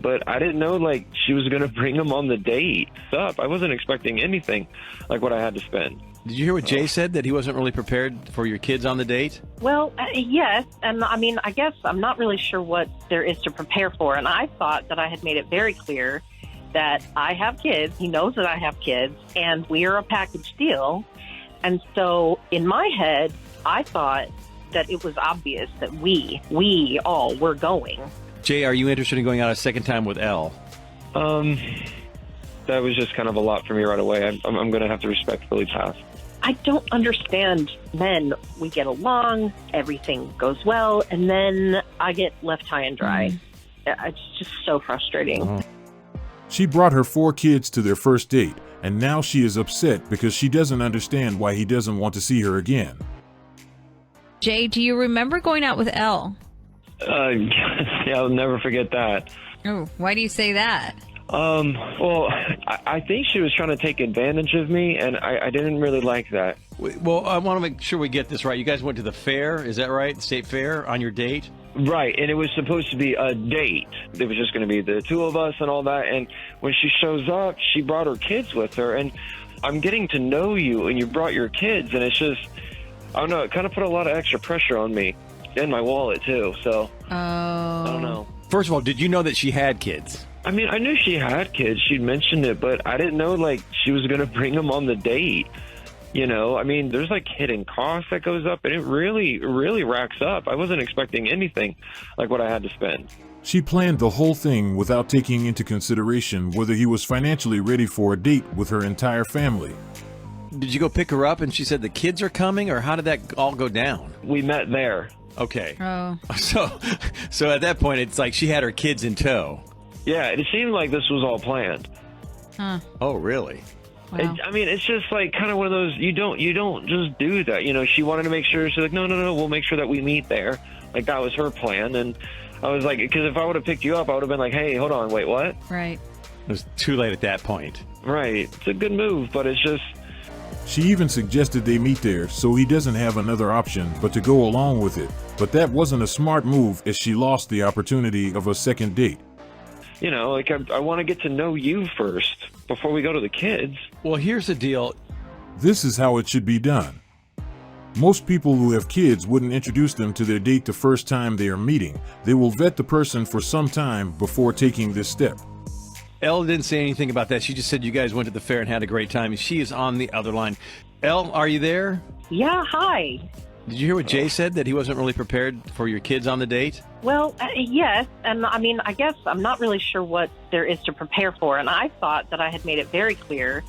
but I didn't know, like, she was going to bring him on the date. I wasn't expecting anything like what I had to spend. Did you hear what Jay said, that he wasn't really prepared for your kids on the date? Well, yes. And I mean, I guess I'm not really sure what there is to prepare for. And I thought that I had made it very clear that I have kids. He knows that I have kids, and we are a package deal. And so in my head, I thought that it was obvious that we all were going. Jay, are you interested in going out a second time with Elle? That was just kind of a lot for me right away. I'm going to have to respectfully pass. I don't understand men. We get along, everything goes well, and then I get left high and dry. It's just so frustrating. She brought her 4 kids to their first date, and now she is upset because she doesn't understand why he doesn't want to see her again. Jay, do you remember going out with Elle? Yeah, I'll never forget that. Oh, why do you say that? Well, I think she was trying to take advantage of me, and I didn't really like that. Well, I want to make sure we get this right. You guys went to the fair, is that right? The state fair on your date? Right, and it was supposed to be a date. It was just going to be the 2 of us and all that, and when she shows up, she brought her kids with her, and I'm getting to know you, and you brought your kids, and it's just, I don't know, it kind of put a lot of extra pressure on me, and my wallet, too, so, I don't know. First of all, did you know that she had kids? I mean, I knew she had kids. She'd mentioned it, but I didn't know, like, she was going to bring them on the date. You know, I mean, there's, like, hidden cost that goes up, and it really, really racks up. I wasn't expecting anything like what I had to spend. She planned the whole thing without taking into consideration whether he was financially ready for a date with her entire family. Did you go pick her up and she said the kids are coming, or how did that all go down? We met there. Okay. Oh. So at that point, it's like she had her kids in tow. Yeah, it seemed like this was all planned. Huh. Oh, really? Wow. I mean, it's just like kind of one of those, you don't just do that. You know, she wanted to make sure, she's like, no, we'll make sure that we meet there. Like, that was her plan. And I was like, because if I would have picked you up, I would have been like, hey, hold on, wait, what? Right. It was too late at that point. Right. It's a good move, but it's just... She even suggested they meet there so he doesn't have another option but to go along with it. But that wasn't a smart move, as she lost the opportunity of a second date. You know, like, I want to get to know you first before we go to the kids. Well, here's the deal. This is how it should be done. Most people who have kids wouldn't introduce them to their date the first time they are meeting. They will vet the person for some time before taking this step. Elle didn't say anything about that. She just said you guys went to the fair and had a great time. She is on the other line. Elle, are you there? Yeah, hi. Did you hear what Jay said, that he wasn't really prepared for your kids on the date? Well, yes. And I mean, I guess I'm not really sure what there is to prepare for. And I thought that I had made it very clear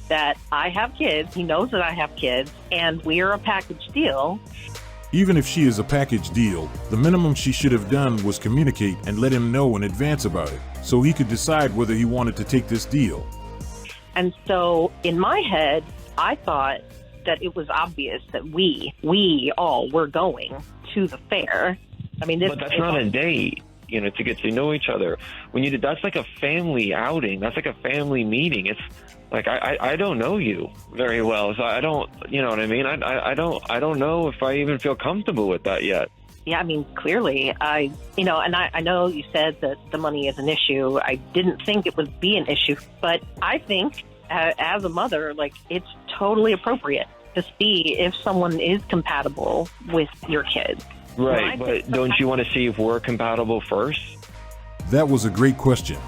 that I have kids. He knows that I have kids, and we are a package deal. Even if she is a package deal, the minimum she should have done was communicate and let him know in advance about it, so he could decide whether he wanted to take this deal. And so in my head, I thought that it was obvious that we all were going to the fair. I mean, but that's not a date, you know, to get to know each other. That's like a family outing. That's like a family meeting. It's like, I don't know you very well, so I don't, you know what I mean? I don't know if I even feel comfortable with that yet. Yeah, I mean, clearly, I know you said that the money is an issue. I didn't think it would be an issue, but I think as a mother, like, it's totally appropriate to see if someone is compatible with your kids. Right, but don't you want to see if we're compatible first? That was a great question.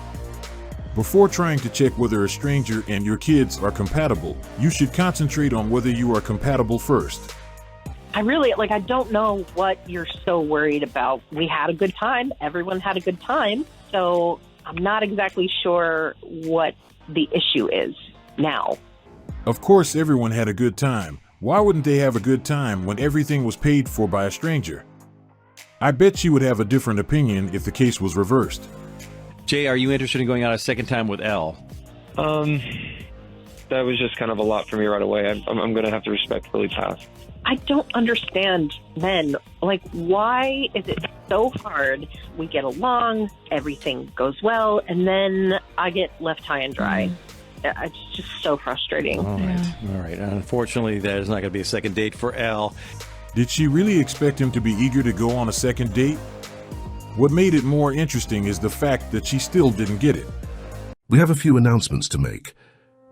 Before trying to check whether a stranger and your kids are compatible, you should concentrate on whether you are compatible first. I don't know what you're so worried about. We had a good time. Everyone had a good time. So I'm not exactly sure what the issue is now. Of course, everyone had a good time. Why wouldn't they have a good time when everything was paid for by a stranger? I bet she would have a different opinion if the case was reversed. Jay, are you interested in going out a second time with Elle? That was just kind of a lot for me right away. I'm going to have to respectfully pass. I don't understand men. Like, why is it so hard? We get along, everything goes well, and then I get left high and dry. It's just so frustrating. All right. Unfortunately, that is not going to be a second date for Elle. Did she really expect him to be eager to go on a second date? What made it more interesting is the fact that she still didn't get it. We have a few announcements to make,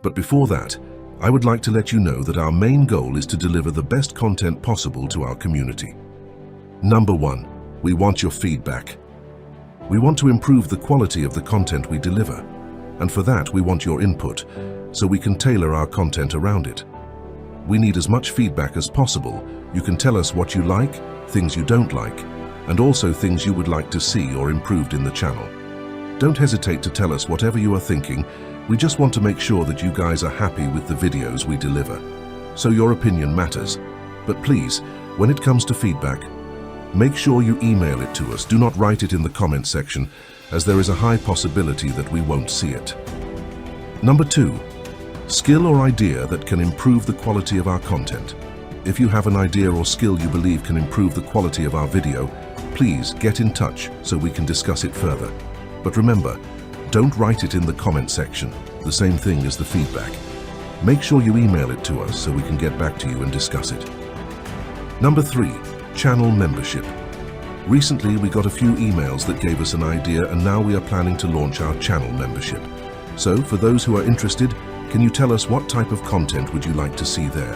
but before that, I would like to let you know that our main goal is to deliver the best content possible to our community. Number 1, we want your feedback. We want to improve the quality of the content we deliver, and for that we want your input, so we can tailor our content around it. We need as much feedback as possible. You can tell us what you like, things you don't like, and also things you would like to see or improved in the channel. Don't hesitate to tell us whatever you are thinking. We just want to make sure that you guys are happy with the videos we deliver. So your opinion matters. But please, when it comes to feedback, make sure you email it to us. Do not write it in the comment section, as there is a high possibility that we won't see it. Number 2, skill or idea that can improve the quality of our content. If you have an idea or skill you believe can improve the quality of our video, please get in touch so we can discuss it further. But remember, don't write it in the comment section, the same thing as the feedback. Make sure you email it to us so we can get back to you and discuss it. Number 3, channel membership. Recently we got a few emails that gave us an idea, and now we are planning to launch our channel membership. So for those who are interested, can you tell us what type of content would you like to see there?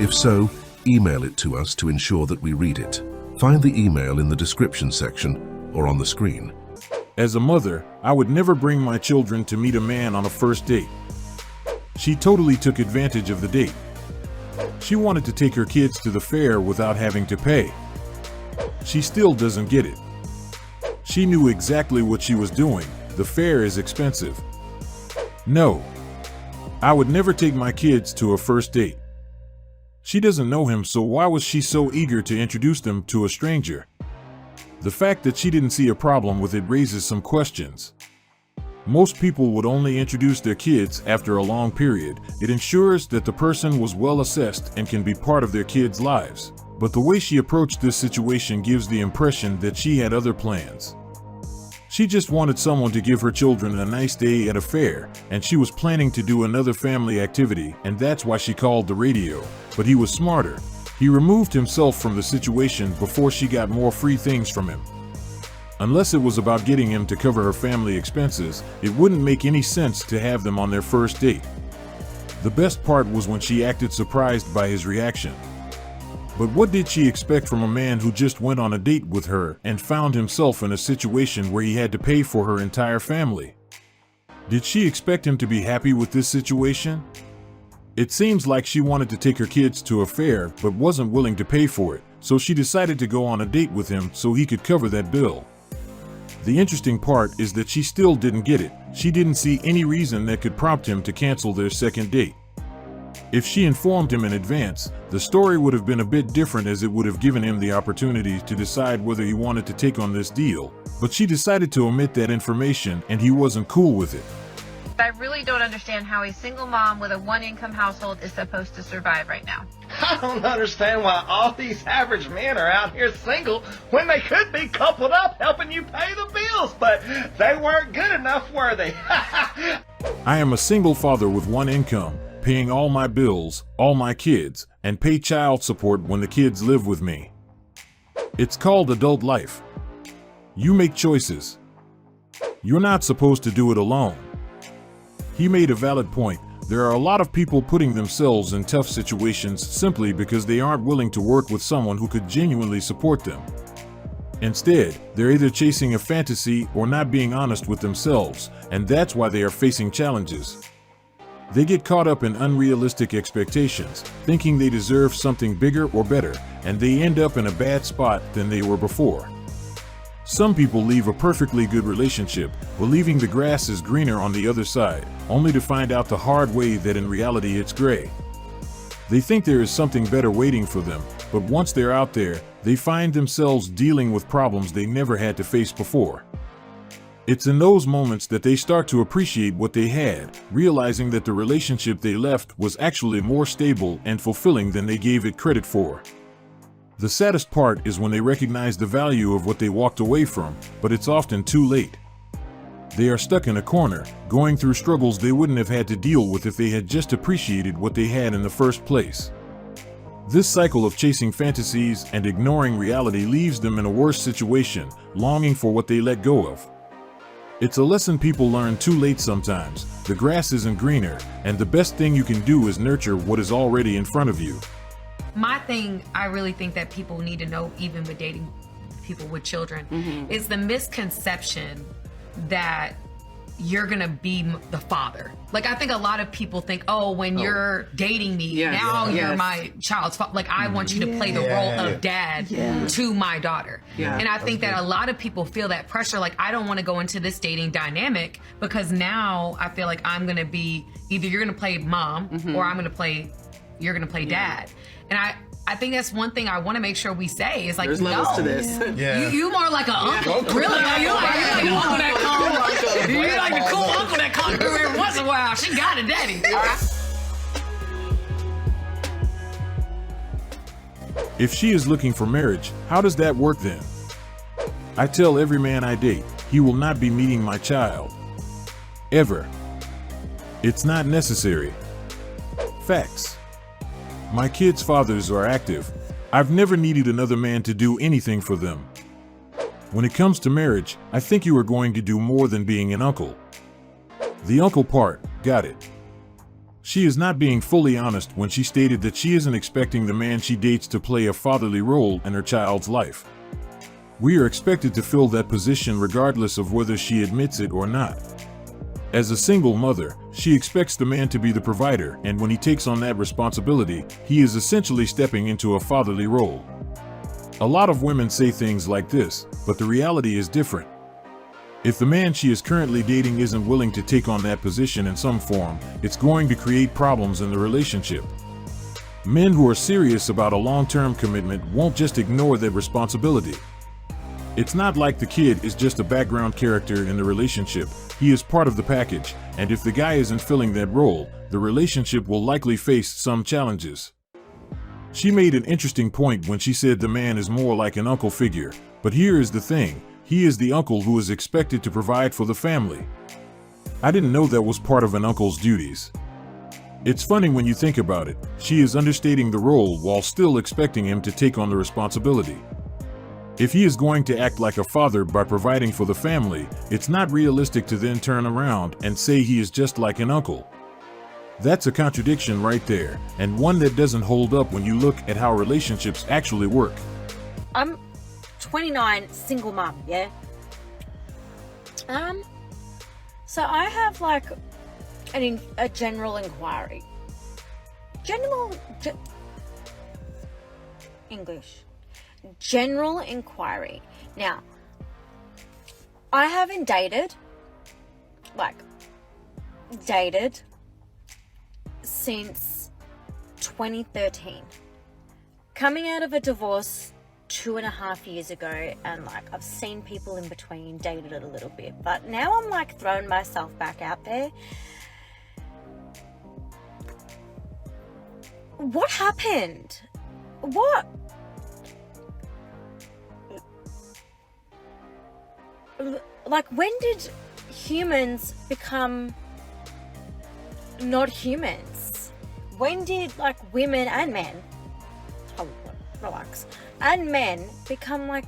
If so, email it to us to ensure that we read it. Find the email in the description section or on the screen. As a mother, I would never bring my children to meet a man on a first date. She totally took advantage of the date. She wanted to take her kids to the fair without having to pay. She still doesn't get it. She knew exactly what she was doing. The fair is expensive. No, I would never take my kids to a first date. She doesn't know him, so why was she so eager to introduce them to a stranger? The fact that she didn't see a problem with it raises some questions. Most people would only introduce their kids after a long period. It ensures that the person was well assessed and can be part of their kids' lives. But the way she approached this situation gives the impression that she had other plans. She just wanted someone to give her children a nice day at a fair, and she was planning to do another family activity, and that's why she called the radio. But he was smarter. He removed himself from the situation before she got more free things from him. Unless it was about getting him to cover her family expenses, it wouldn't make any sense to have them on their first date. The best part was when she acted surprised by his reaction. But what did she expect from a man who just went on a date with her and found himself in a situation where he had to pay for her entire family? Did she expect him to be happy with this situation? It seems like she wanted to take her kids to a fair but wasn't willing to pay for it, so she decided to go on a date with him so he could cover that bill. The interesting part is that she still didn't get it. She didn't see any reason that could prompt him to cancel their second date. If she informed him in advance, the story would have been a bit different, as it would have given him the opportunity to decide whether he wanted to take on this deal. But she decided to omit that information, and he wasn't cool with it. I really don't understand how a single mom with a one-income household is supposed to survive right now. I don't understand why all these average men are out here single when they could be coupled up helping you pay the bills, but they weren't good enough, were they? I am a single father with one income, paying all my bills, all my kids, and pay child support when the kids live with me. It's called adult life. You make choices. You're not supposed to do it alone. He made a valid point. There are a lot of people putting themselves in tough situations simply because they aren't willing to work with someone who could genuinely support them. Instead, they're either chasing a fantasy or not being honest with themselves, and that's why they are facing challenges. They get caught up in unrealistic expectations, thinking they deserve something bigger or better, and they end up in a bad spot than they were before. Some people leave a perfectly good relationship, believing the grass is greener on the other side, only to find out the hard way that in reality it's gray. They think there is something better waiting for them, but once they're out there, they find themselves dealing with problems they never had to face before. It's in those moments that they start to appreciate what they had, realizing that the relationship they left was actually more stable and fulfilling than they gave it credit for. The saddest part is when they recognize the value of what they walked away from, but it's often too late. They are stuck in a corner, going through struggles they wouldn't have had to deal with if they had just appreciated what they had in the first place. This cycle of chasing fantasies and ignoring reality leaves them in a worse situation, longing for what they let go of. It's a lesson people learn too late sometimes. The grass isn't greener, and the best thing you can do is nurture what is already in front of you. My thing, I really think that people need to know, even with dating people with children, is the misconception that you're gonna be the father. Like, I think a lot of people think, oh, when you're dating me, now you're my child's father. Like, I want you to play the role of dad to my daughter. And I think that a lot of people feel that pressure. Like, I don't want to go into this dating dynamic because now I feel like I'm gonna be, either you're gonna play mom or you're gonna play dad. And I think that's one thing I want to make sure we say is like, there's levels to this. You more like an uncle. Really? You like an uncle that comes. You like the cool uncle that comes through every once in a while. She got a daddy. If she is looking for marriage, how does that work then? I tell every man I date, he will not be meeting my child. Ever. It's not necessary. Facts. My kids' fathers are active. I've never needed another man to do anything for them. When it comes to marriage, I think you are going to do more than being an uncle. The uncle part, got it. She is not being fully honest when she stated that she isn't expecting the man she dates to play a fatherly role in her child's life. We are expected to fill that position regardless of whether she admits it or not. As a single mother, she expects the man to be the provider, and when he takes on that responsibility, he is essentially stepping into a fatherly role. A lot of women say things like this, but the reality is different. If the man she is currently dating isn't willing to take on that position in some form, it's going to create problems in the relationship. Men who are serious about a long-term commitment won't just ignore that responsibility. It's not like the kid is just a background character in the relationship. He is part of the package, and if the guy isn't filling that role, the relationship will likely face some challenges. She made an interesting point when she said the man is more like an uncle figure, but here is the thing, he is the uncle who is expected to provide for the family. I didn't know that was part of an uncle's duties. It's funny when you think about it, she is understating the role while still expecting him to take on the responsibility. If he is going to act like a father by providing for the family, it's not realistic to then turn around and say he is just like an uncle. That's a contradiction right there, and one that doesn't hold up when you look at how relationships actually work. I'm 29, single mom, yeah? So I have like a general inquiry. General inquiry. Now, I haven't dated since 2013. Coming out of a divorce 2.5 years ago, and like I've seen people in between, dated it a little bit, but now I'm like throwing myself back out there. What happened? What? Like, when did humans become not humans? When did like women and men, and men become like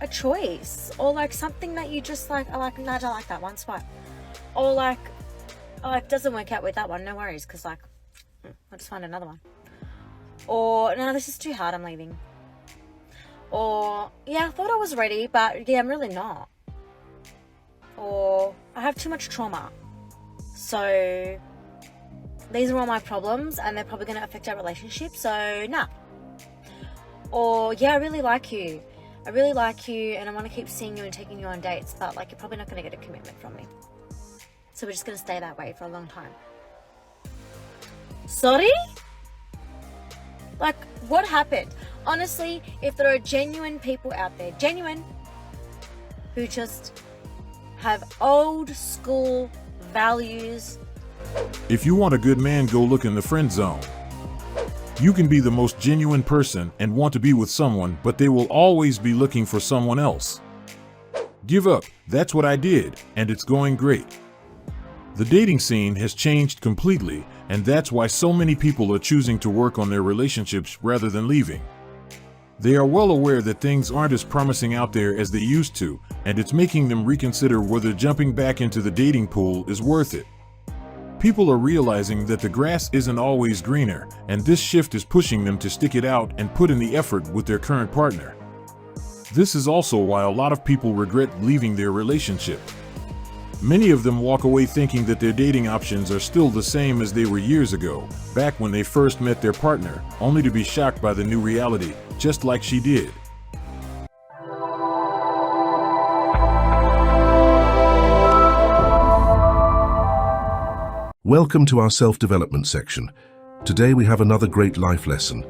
a choice, or like something that you just like are like, no, I don't like that one, swipe, or like, oh, it doesn't work out with that one, no worries, because like I'll just find another one, or no, this is too hard, I'm leaving, or yeah, I thought I was ready, but yeah, I'm really not, or I have too much trauma, so these are all my problems and they're probably going to affect our relationship, so nah. Or yeah, I really like you and I want to keep seeing you and taking you on dates, but like you're probably not going to get a commitment from me, so we're just going to stay that way for a long time. Sorry? Like, what happened? Honestly, if there are genuine people out there, who just have old school values. If you want a good man, go look in the friend zone. You can be the most genuine person and want to be with someone, but they will always be looking for someone else. Give up. That's what I did, and it's going great. The dating scene has changed completely, and that's why so many people are choosing to work on their relationships rather than leaving. They are well aware that things aren't as promising out there as they used to, and it's making them reconsider whether jumping back into the dating pool is worth it. People are realizing that the grass isn't always greener, and this shift is pushing them to stick it out and put in the effort with their current partner. This is also why a lot of people regret leaving their relationship. Many of them walk away thinking that their dating options are still the same as they were years ago, back when they first met their partner, only to be shocked by the new reality, just like she did. Welcome to our self-development section. Today we have another great life lesson,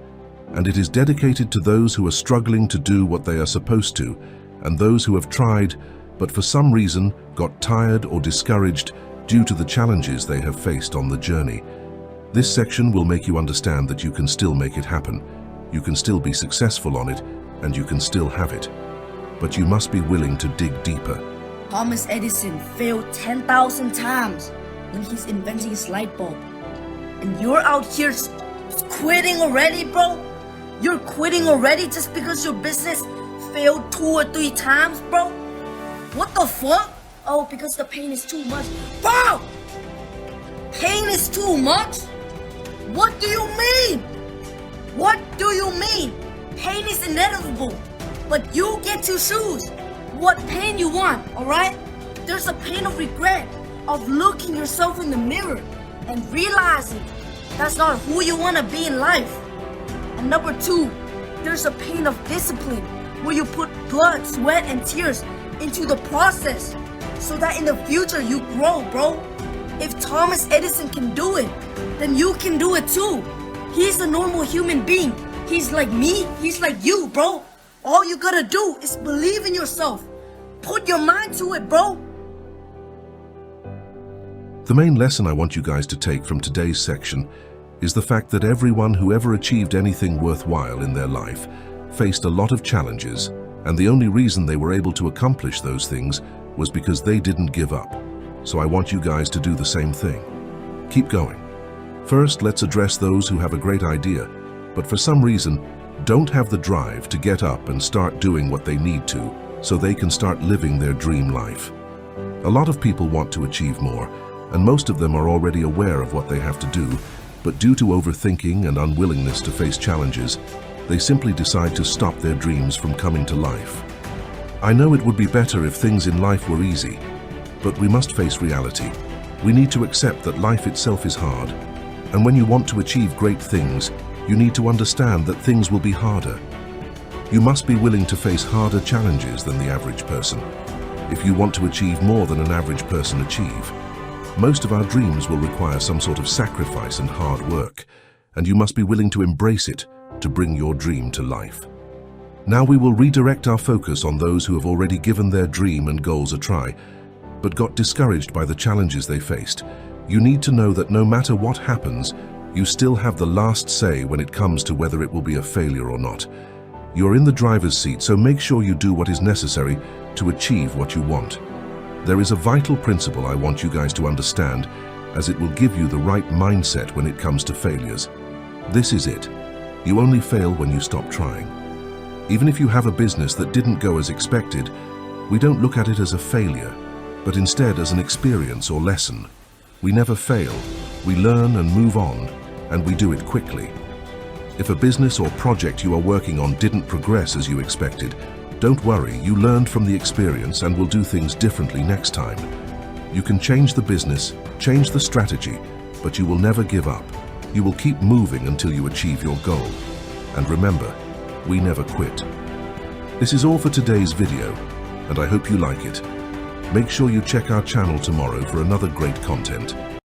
and it is dedicated to those who are struggling to do what they are supposed to, and those who have tried, but for some reason got tired or discouraged due to the challenges they have faced on the journey. This section will make you understand that you can still make it happen, you can still be successful on it, and you can still have it. But you must be willing to dig deeper. Thomas Edison failed 10,000 times when he's inventing his light bulb. And you're out here quitting already, bro? You're quitting already just because your business failed 2 or 3 times, bro? What the fuck? Oh, because the pain is too much. Bro! Pain is too much? What do you mean? What do you mean? Pain is inevitable, but you get to choose what pain you want, alright? There's a pain of regret, of looking yourself in the mirror and realizing that's not who you want to be in life. And number 2, there's a pain of discipline, where you put blood, sweat, and tears into the process so that in the future you grow, bro. If Thomas Edison can do it, then you can do it too. He's a normal human being. He's like me, he's like you, bro. All you gotta do is believe in yourself. Put your mind to it, bro. The main lesson I want you guys to take from today's section is the fact that everyone who ever achieved anything worthwhile in their life faced a lot of challenges, and the only reason they were able to accomplish those things was because they didn't give up. So I want you guys to do the same thing. Keep going. First, let's address those who have a great idea, but for some reason don't have the drive to get up and start doing what they need to so they can start living their dream life. A lot of people want to achieve more, and most of them are already aware of what they have to do, but due to overthinking and unwillingness to face challenges, they simply decide to stop their dreams from coming to life. I know it would be better if things in life were easy, but we must face reality. We need to accept that life itself is hard, and when you want to achieve great things, you need to understand that things will be harder. You must be willing to face harder challenges than the average person if you want to achieve more than an average person achieve. Most of our dreams will require some sort of sacrifice and hard work, and you must be willing to embrace it to bring your dream to life. Now we will redirect our focus on those who have already given their dream and goals a try, but got discouraged by the challenges they faced. You need to know that no matter what happens, you still have the last say when it comes to whether it will be a failure or not. You're in the driver's seat, so make sure you do what is necessary to achieve what you want. There is a vital principle I want you guys to understand, as it will give you the right mindset when it comes to failures. This is it. You only fail when you stop trying. Even if you have a business that didn't go as expected, we don't look at it as a failure, but instead as an experience or lesson. We never fail. We learn and move on, and we do it quickly. If a business or project you are working on didn't progress as you expected, don't worry, you learned from the experience and will do things differently next time. You can change the business, change the strategy, but you will never give up. You will keep moving until you achieve your goal. And remember, we never quit. This is all for today's video, and I hope you like it. Make sure you check our channel tomorrow for another great content.